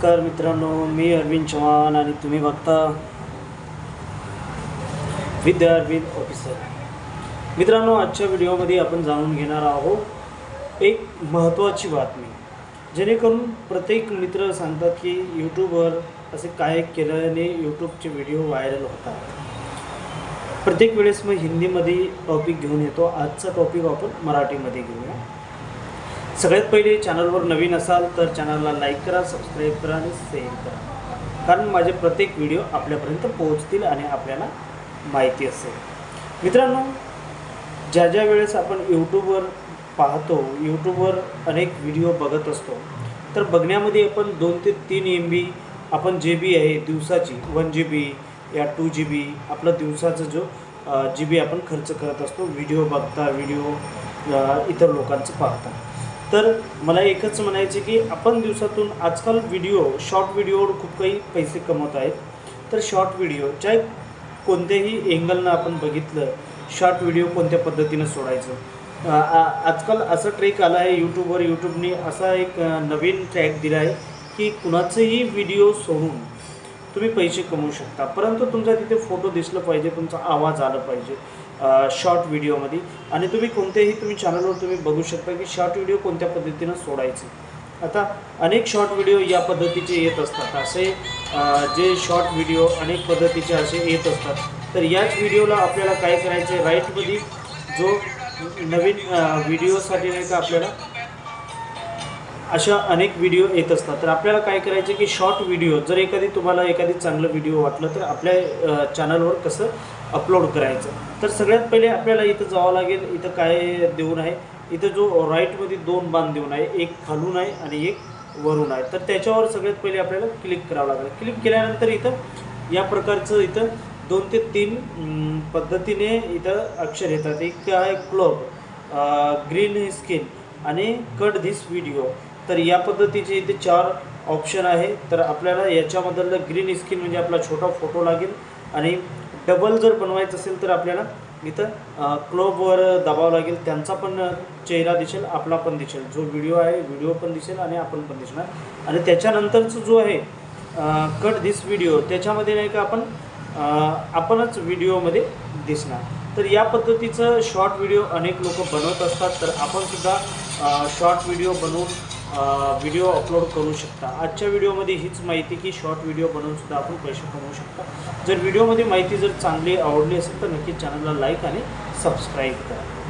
नमस्कार मित्रांनो, मी अरविंद चव्हाण आणि तुम्ही बघता विद्या अरविंद ऑफिसर. मित्रांनो, आजच्या व्हिडिओमध्ये आपण जाणून घेणार आहोत एक महत्त्वाची बातमी, जेणेकरून प्रत्येक मित्र सांगतात की यूट्यूबवर असे काय केल्याने यूट्यूबचे व्हिडिओ व्हायरल होतात. प्रत्येक वेळेस मग हिंदीमध्ये टॉपिक घेऊन येतो. आजचा टॉपिक आपण मराठीमध्ये घेऊया. सगळ्यात पहिले चॅनलवर नवीन असाल तर चॅनलला लाईक करा, सबस्क्राईब करा आणि शेअर करा, कारण माझे प्रत्येक व्हिडिओ आपल्यापर्यंत पोहोचतील आणि आपल्याला माहिती असेल. मित्रांनो, ज्या ज्या वेळेस आपण यूट्यूबवर पाहतो, यूट्यूबवर अनेक व्हिडिओ बघत असतो, तर बघण्यामध्ये आपण 2 ते 3 MB आपण GB आहे दिवसाची 1 GB या 2 GB आपला दिवसाचा जो GB आपण खर्च करत असतो व्हिडिओ बघता, व्हिडिओ इतर लोकांचं पाहता. तर मला एकच म्हणायचे की आपण दिवसातून आजकाल शॉर्ट व्हिडिओवर खूप काही पैसे कमवत आहेत. तर शॉर्ट व्हिडिओ चाहे कोणत्याही एंगलनं आपण बघितलं, शॉर्ट व्हिडिओ कोणत्या पद्धतीनं सोडायचं. आजकाल असं ट्रेक आला आहे यूट्यूबने असा एक नवीन ट्रॅक दिला आहे की कुणाचंही व्हिडिओ सोडून तुम्ही पैसे कमवू शकता, परंतु तुमचा तिथे फोटो दिसलं पाहिजे, तुमचा आवाज आला पाहिजे शॉर्ट व्हिडिओमध्ये. आणि तुम्ही चॅनलवर तुम्ही बघू शकता की शॉर्ट व्हिडिओ कोणत्या पद्धतीनं सोडायचे. आता अनेक शॉर्ट व्हिडिओ या पद्धतीचे येत असतात. असे जे शॉर्ट व्हिडिओ अनेक पद्धतीचे असे येत असतात. तर याच व्हिडिओला आपल्याला काय करायचं आहे, राईटमध्ये जो नवीन व्हिडिओसाठी नाही का आपल्याला अशा अनेक व्हिडिओ येत असतात. तर आपल्याला काय करायचं की शॉर्ट व्हिडिओ जर तुम्हाला एखादी चांगलं व्हिडिओ वाटलं तर आपल्या चॅनलवर कसं अपलोड करायचं. तर सगळ्यात पहिले आपल्याला इथं जावं लागेल. इथं काय देऊन आहे, इथं जो राईटमध्ये 2 बाण देऊन आहे, एक खालून आहे आणि एक वरून आहे. तर त्याच्यावर सगळ्यात पहिले आपल्याला क्लिक करावं लागेल. क्लिक केल्यानंतर इथं या प्रकारचं इथं 2 ते 3 पद्धतीने इथं अक्षर येतात. एक आहे क्लब, ग्रीन स्क्रीन आणि कट धिस व्हिडिओ. तर या पद्धतीचे इथे 4 ऑप्शन आहे. तर आपल्याला याच्यामधलं ग्रीन स्क्रीन म्हणजे आपला छोटा फोटो लागेल आणि डबल जर बनवायचं असेल तर आपल्याला इथं क्लोबवर दाबावं लागेल. त्यांचा पण चेहरा दिसेल, आपला पण दिसेल, जो व्हिडिओ आहे व्हिडिओ पण दिसेल आणि आपण पण दिसणार. आणि त्याच्यानंतरचं जो आहे कट धिस व्हिडिओ, त्याच्यामध्ये नाही का आपणच व्हिडिओमध्ये दिसणार. तर या पद्धतीचं शॉर्ट व्हिडिओ अनेक लोक बनवत असतात. तर आपणसुद्धा शॉर्ट व्हिडिओ बनवून व्हिडिओ अपलोड करू शकता. आजच्या व्हिडिओमध्ये हीच माहिती की शॉर्ट व्हिडिओ बनवूनसुद्धा आपण पैसे कमवू शकता. जर व्हिडिओमध्ये माहिती जर चांगली आवडली असेल तर नक्कीच चॅनलला लाईक आणि सबस्क्राईब करा.